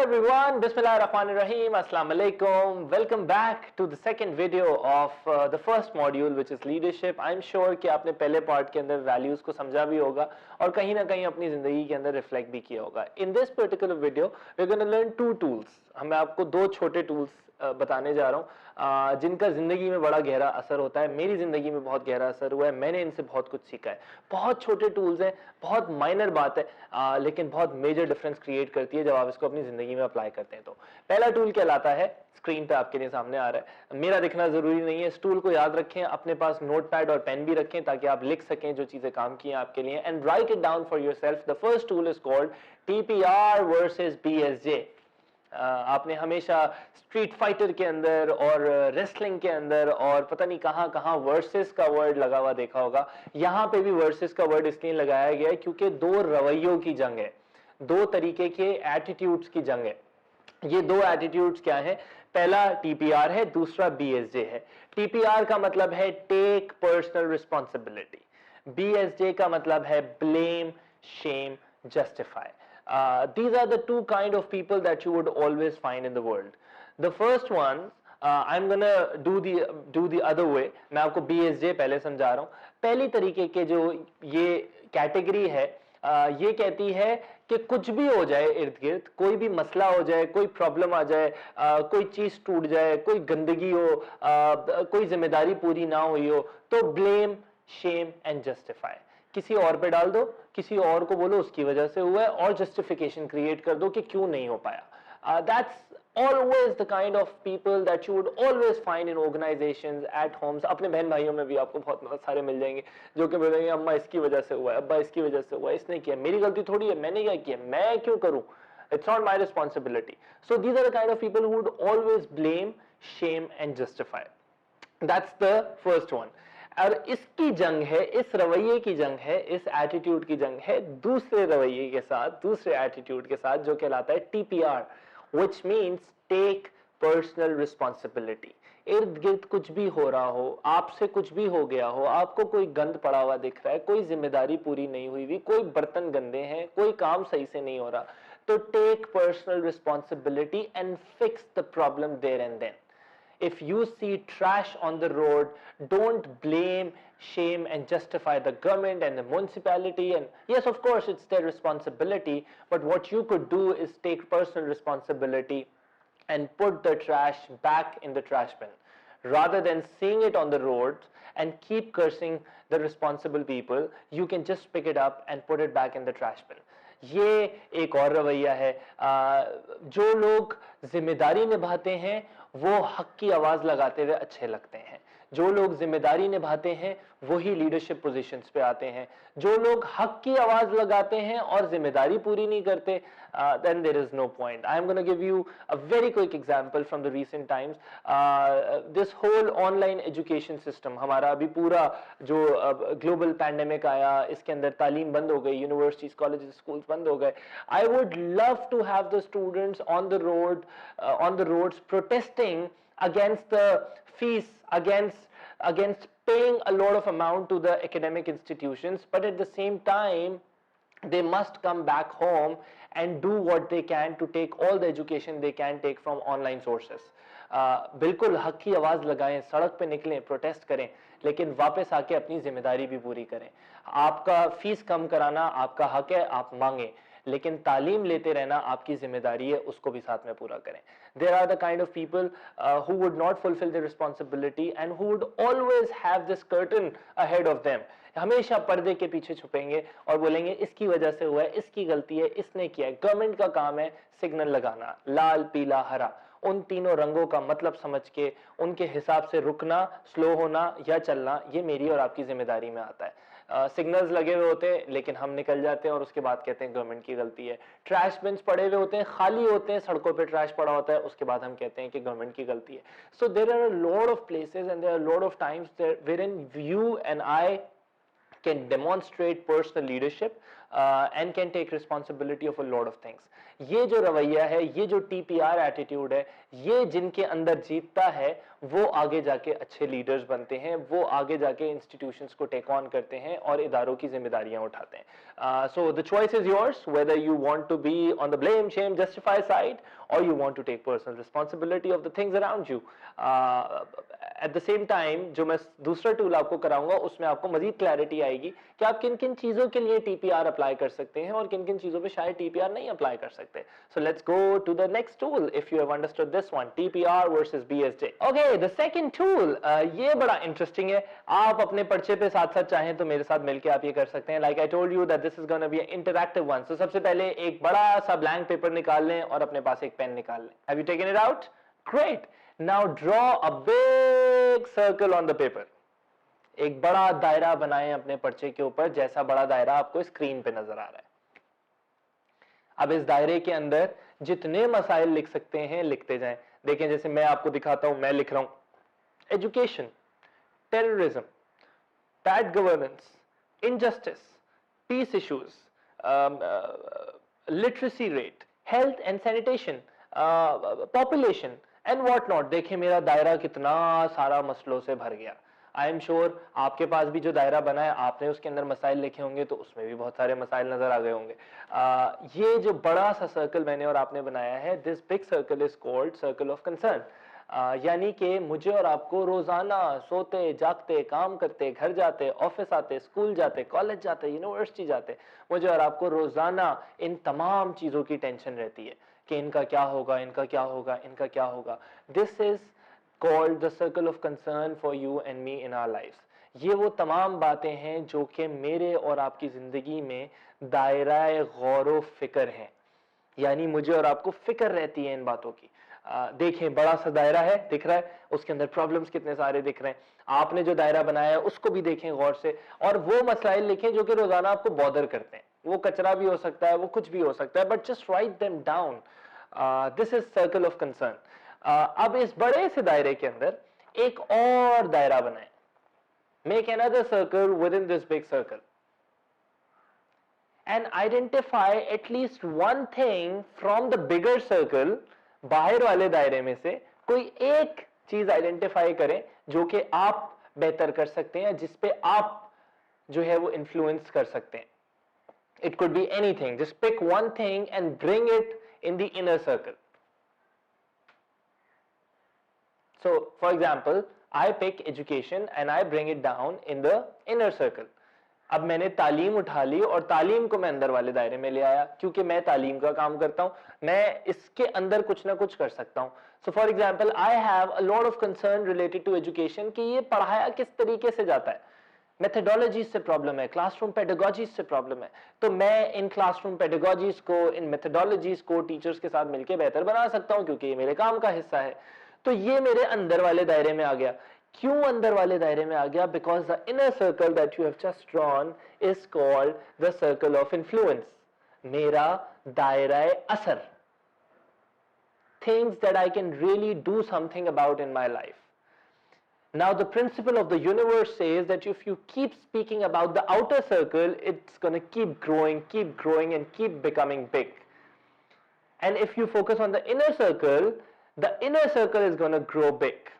everyone, Bismillahirrahmanirrahim, Assalamu alaikum. Welcome back to the second video of the first module which is leadership. I'm sure कि आपने पहले part के अंदर values को समझा भी होगा और कहीं ना कहीं अपनी ज़िंदगी के अंदर reflect भी किया होगा. In this particular video, we're going to learn two tools. मैं आपको दो छोटे tools बताने जा रहा हूँ जिनका ज़िंदगी में बड़ा गहरा असर होता है. मेरी ज़िंदगी में बहुत गहरा असर हुआ है. मैंने इनसे बहुत कुछ सीखा है. बहुत छोटे टूल्स हैं, बहुत माइनर बात है लेकिन बहुत मेजर डिफरेंस क्रिएट करती है जब आप इसको अपनी ज़िंदगी में अप्लाई करते हैं. तो पहला टूल कहलाता है, स्क्रीन पे आपके लिए सामने आ रहा है, मेरा दिखना ज़रूरी नहीं है. इस टूल को याद रखें, अपने पास नोटपैड और पेन भी रखें ताकि आप लिख सकें जो चीज़ें काम की हैं आपके लिए. And right it down for yourself. The first tool is called TPR versus BSJ. आपने हमेशा स्ट्रीट फाइटर के अंदर और रेसलिंग के अंदर और पता नहीं कहां कहां वर्सेस का वर्ड लगा हुआ देखा होगा. यहां पे भी वर्सेस का वर्ड इसलिए लगाया गया है क्योंकि दो रवैयों की जंग है, दो तरीके के एटीट्यूड्स की जंग है. ये दो एटीट्यूड्स क्या है? पहला TPR है, दूसरा BSJ है. TPR का मतलब है टेक पर्सनल रिस्पॉन्सिबिलिटी. BSJ का मतलब है blame, shame, justify. These are the two kind of people that you would always find in the world. The first one, I'm gonna do the other way. मैं आपको BSJ पहले समझा रहा हूँ. पहली तरीके के जो ये कैटेगरी है, ये कहती है कि कुछ भी हो जाए इर्द गिर्द, कोई भी मसला हो जाए, कोई प्रॉब्लम आ जाए, कोई चीज टूट जाए, कोई गंदगी हो, कोई जिम्मेदारी पूरी ना हुई हो, तो ब्लेम, शेम एंड जस्टिफाई. किसी और पे डाल दो, किसी और को बोलो उसकी वजह से हुआ है और जस्टिफिकेशन क्रिएट कर दो कि क्यों नहीं हो पाया. That's always the kind of people that you would always find in organizations, at homes. अपने बहन भाइयों में भी आपको बहुत सारे मिल जाएंगे जो कि बोलेंगे अम्मा इसकी वजह से हुआ है, अब्बा इसकी वजह से हुआ है, इसने किया, मेरी गलती थोड़ी है, मैंने क्या किया, मैं क्यों करूं, it's not my responsibility. So these are the kind of people who would always blame, shame and justify. That's the first one. और इसकी जंग है, इस रवैये की जंग है, इस एटीट्यूड की जंग है दूसरे रवैये के साथ, दूसरे एटीट्यूड के साथ जो कहलाता है TPR, which means take personal responsibility. इर्द गिर्द कुछ भी हो रहा हो, आपसे कुछ भी हो गया हो, आपको कोई गंद पड़ा हुआ दिख रहा है, कोई जिम्मेदारी पूरी नहीं हुई हुई, कोई बर्तन गंदे हैं, कोई काम सही से नहीं हो रहा, तो take personal responsibility and fix the problem there and then. If you see trash on the road, don't blame, shame and justify the government and the municipality. And yes, of course it's their responsibility, but what you could do is take personal responsibility and put the trash back in the trash bin rather than seeing it on the road and keep cursing the responsible people. You can just pick it up and put it back in the trash bin. ये एक और रवैया है. जो लोग जिम्मेदारी निभाते हैं वो हक की आवाज लगाते हुए अच्छे लगते हैं. जो लोग जिम्मेदारी निभाते हैं वही लीडरशिप पोजीशंस पे आते हैं. जो लोग हक की आवाज लगाते हैं और जिम्मेदारी पूरी नहीं करते, then there is no point. I am going to give you a very quick example from the recent times. This whole online education system, हमारा अभी पूरा जो ग्लोबल पैंडेमिक आया, इसके अंदर तालीम बंद हो गई, यूनिवर्सिटीज, कॉलेजेस, स्कूल्स बंद हो गए. I would love to have the students on the roads protesting against the fees, against paying a lot of amount to the academic institutions, but at the same time they must come back home and do what they can to take all the education they can take from online sources. बिल्कुल हक की आवाज लगाएं, सड़क पे निकलें, protest करें, लेकिन वापस आके अपनी जिम्मेदारी भी पूरी करें. आपका फीस कम कराना आपका हक है, आप मांगें, लेकिन तालीम लेते रहना आपकी जिम्मेदारी है, उसको भी साथ में पूरा करें. There are the kind of people who would not fulfill their responsibility and who would always have this curtain ahead of them. हमेशा पर्दे के पीछे छुपेंगे और बोलेंगे इसकी वजह से हुआ है, इसकी गलती है, इसने किया है. गवर्नमेंट का काम है सिग्नल लगाना, लाल, पीला, हरा, उन तीनों रंगों का मतलब समझ के उनके हिसाब से रुकना, स्लो होना या चलना, ये मेरी और आपकी जिम्मेदारी में आता है. सिग्नल्स लगे हुए होते हैं लेकिन हम निकल जाते हैं और उसके बाद कहते हैं गवर्नमेंट की गलती है. ट्रैश बिन्स पड़े हुए होते हैं, खाली होते हैं, सड़कों पे ट्रैश पड़ा होता है, उसके बाद हम कहते हैं कि गवर्नमेंट की गलती है. So there are a lot of places and there are lot of times wherein you and I can demonstrate personal leadership and can take responsibility of a lot of things. ये जो रवैया है, ये जो TPR attitude है, ये जिनके अंदर जीतता है वो आगे जाके अच्छे लीडर्स बनते हैं, वो आगे जाके इंस्टीट्यूशंस को टेक ऑन करते हैं और इदारों की जिम्मेदारियां उठाते हैं. So the choice is yours whether you want to be on the blame shame justify side or you want to take personal responsibility of the things around you. At the same time जो मैं दूसरा tool आपको कराऊंगा उसमें आपको मजीद clarity आएगी कि आप किन किन चीजों के लिए टीपीआर अप्लाई कर सकते हैं और किन किन चीजों पे शायद टीपीआर नहीं अप्लाई कर सकते. So let's go to the next tool if you have understood this one, TPR versus BSJ. Okay, the second tool, ये बड़ा इंटरेस्टिंग है. आप अपने पर्चे पे साथ साथ चाहें तो मेरे साथ मिलकर आप ये कर सकते हैं. Like I told you that this is gonna be an interactive one. So सबसे पहले एक बड़ा सा ब्लैंक पेपर निकाल लें और अपने पास एक पेन निकाल लें. Have you taken it out? Great. Now draw a big circle on the paper. एक बड़ा दायरा बनाएं अपने पर्चे के ऊपर, जैसा बड़ा दायरा आपको स्क्रीन पे नजर आ रहा है. अब इस दायरे के अंदर जितने मसाइल लिख सकते हैं लिखते जाएं. देखें, जैसे मैं आपको दिखाता हूं, मैं लिख रहा हूं education, terrorism, bad governance, injustice, peace issues, literacy rate, health and sanitation, population and what not. देखें मेरा दायरा कितना सारा मसलों से भर गया. आई एम श्योर आपके पास भी जो दायरा बना है आपने उसके अंदर मसाइल लिखे होंगे तो उसमें भी बहुत सारे मसाइल नजर आ गए होंगे. ये जो बड़ा सा सर्कल मैंने और आपने बनाया है, this big circle is called circle of concern. यानी कि मुझे और आपको रोजाना सोते जागते, काम करते, घर जाते, ऑफिस आते, स्कूल जाते, कॉलेज जाते, यूनिवर्सिटी जाते, मुझे और आपको रोजाना इन तमाम चीजों की टेंशन रहती है कि इनका क्या होगा, इनका क्या होगा, इनका क्या होगा. This is called the circle of concern for you and me in our life. ये वो तमाम बातें हैं जो कि मेरे और आपकी जिंदगी में दायरा गौर फिक्र हैं. यानी मुझे और आपको फिक्र रहती है इन बातों की. देखें बड़ा सा दायरा है, दिख रहा है, उसके अंदर प्रॉब्लम्स कितने सारे दिख रहे हैं. आपने जो दायरा बनाया है उसको भी देखें गौर से और वो मसाइल लिखें जो कि रोजाना आपको बॉदर करते हैं. वो कचरा भी हो सकता है, वो कुछ भी हो सकता है, but just write them down. This is circle of concern. अब इस बड़े से दायरे के अंदर एक और दायरा बनाएं. Make another circle with in this big circle and identify at least one thing from the bigger circle. बाहर वाले दायरे में से कोई एक चीज आइडेंटिफाई करें जो कि आप बेहतर कर सकते हैं, जिसपे आप जो है वो इन्फ्लुएंस कर सकते हैं. It could be anything. Just pick one thing and bring it in the inner circle. So, for example, I pick education and I bring it down in the inner circle. अब मैंने तालीम उठा ली और तालीम को मैं अंदर वाले दायरे में ले आया क्योंकि मैं तालीम का काम करता हूं, मैं इसके अंदर कुछ ना कुछ कर सकता हूं. So, for example, I have a lot of concern related to education कि ये पढ़ाया किस तरीके से जाता है. मेथडोलॉजीज से प्रॉब्लम है, क्लासरूम पेडागोजीज से प्रॉब्लम है, तो मैं इन क्लासरूम पेडागोजीज को, इन मेथडोलॉजीज को टीचर्स के साथ मिलकर बेहतर बना सकता हूं क्योंकि ये मेरे काम का हिस्सा है. तो ये मेरे अंदर वाले दायरे में आ गया. क्यों अंदर वाले दायरे में आ गया? Because the inner circle that you have just drawn is called the circle of influence. मेरा दायरा असर, things that I can really do something about in my life. Now the principle of the universe says that if you keep speaking about the outer circle, it's going to keep growing and keep becoming big. And if you focus on the inner circle is going to grow big.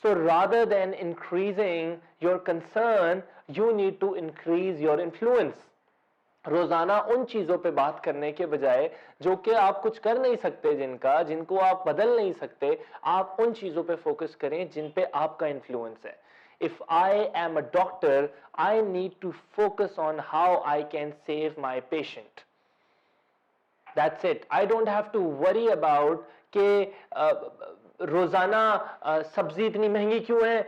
So rather than increasing your concern, you need to increase your influence. रोजाना उन चीजों पे बात करने के बजाय जो कि आप कुछ कर नहीं सकते, जिनको आप बदल नहीं सकते, आप उन चीजों पे फोकस करें जिन पे आपका इन्फ्लुएंस है. If I am a doctor, I need to focus on how I can save my patient. That's it. I don't have to worry about कि रोजाना सब्जी इतनी महंगी क्यों है,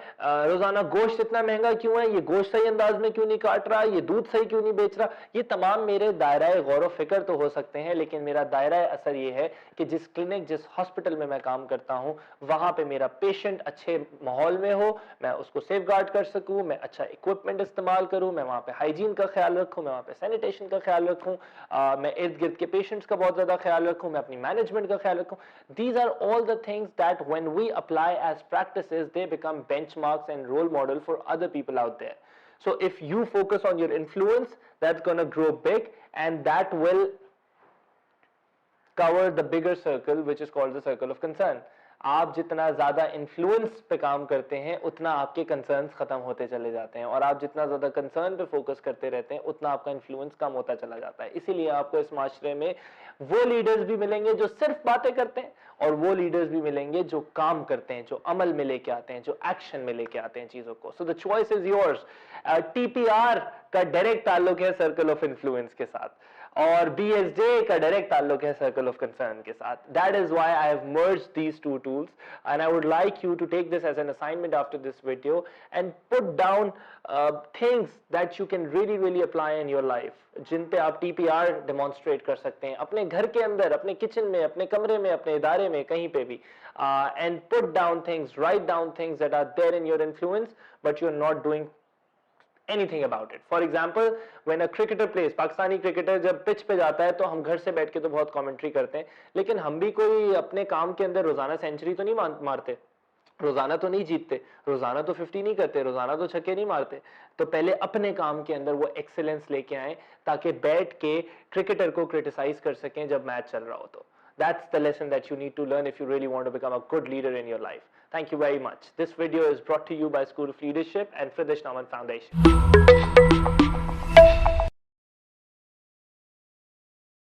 रोजाना गोश्त इतना महंगा क्यों है, ये गोश्त सही अंदाज में क्यों नहीं काट रहा, ये दूध सही क्यों नहीं बेच रहा. ये तमाम मेरे दायरा गौर फिक्र तो हो सकते हैं, लेकिन मेरा दायरा असर ये है कि जिस क्लिनिक, जिस हॉस्पिटल में मैं काम करता हूं, वहां पे मेरा पेशेंट अच्छे माहौल में हो, मैं उसको सेफ गार्ड कर सकूं, मैं अच्छा इक्विपमेंट इस्तेमाल करूं, मैं वहां पे हाइजीन का ख्याल रखूं, मैं वहां पे सैनिटेशन का ख्याल रखूं, मैं इर्द गिर्द के पेशेंट्स का बहुत ज्यादा ख्याल रखूं, मैं अपनी मैनेजमेंट का ख्याल रखूं. These are all the things that when we apply as practices, they become benchmarks and role model for other people out there. So if you focus on your influence, that's going to grow big and that will cover the bigger circle, which is called the circle of concern. आप जितना ज्यादा influence पे काम करते हैं उतना आपके concerns खत्म होते चले जाते हैं, और आप जितना ज्यादा कंसर्न पे फोकस करते रहते हैं उतना आपका इन्फ्लुएंस कम होता चला जाता है। इसीलिए आपको इस माशरे में वो लीडर्स भी मिलेंगे जो सिर्फ बातें करते हैं, और वो लीडर्स भी मिलेंगे जो काम करते हैं, जो अमल में लेके आते हैं, जो एक्शन में लेके आते हैं चीजों को। सो the choice is yours. TPR का डायरेक्ट ताल्लुक है सर्कल ऑफ इन्फ्लुएंस के साथ, और BSJ का डायरेक्ट ताल्लुक है सर्कल ऑफ कंसर्न के साथ। That is why I have merged these two tools, and I would like you to take this as an assignment after this video and put down things that you can really really apply in your life, जिन पे आप TPR demonstrate कर सकते हैं अपने घर के अंदर, अपने किचन में, अपने कमरे में, अपने इदारे में, कहीं पे भी। And put down things, write down things that are there in your influence but you are not doing anything about it. For example, when a cricketer plays, Pakistani cricketer जब पिच पे जाता है तो हम घर से बैठ के तो बहुत कमेंट्री करते हैं, लेकिन हम भी कोई अपने काम के अंदर रोजाना सेंचुरी तो नहीं मारते, रोजाना तो नहीं जीतते, रोजाना तो 50 नहीं करते, रोजाना तो छक्के नहीं मारते। तो पहले अपने काम के अंदर वो एक्सेलेंस लेके आए ताकि बैठ के क्रिकेटर को क्रिटिसाइज कर सकें जब मैच चल रहा हो। तो that's the lesson that you need to learn if you really want to become a good leader in your life. Thank you very much. This video is brought to you by School of Leadership and Friedrich Naumann Foundation.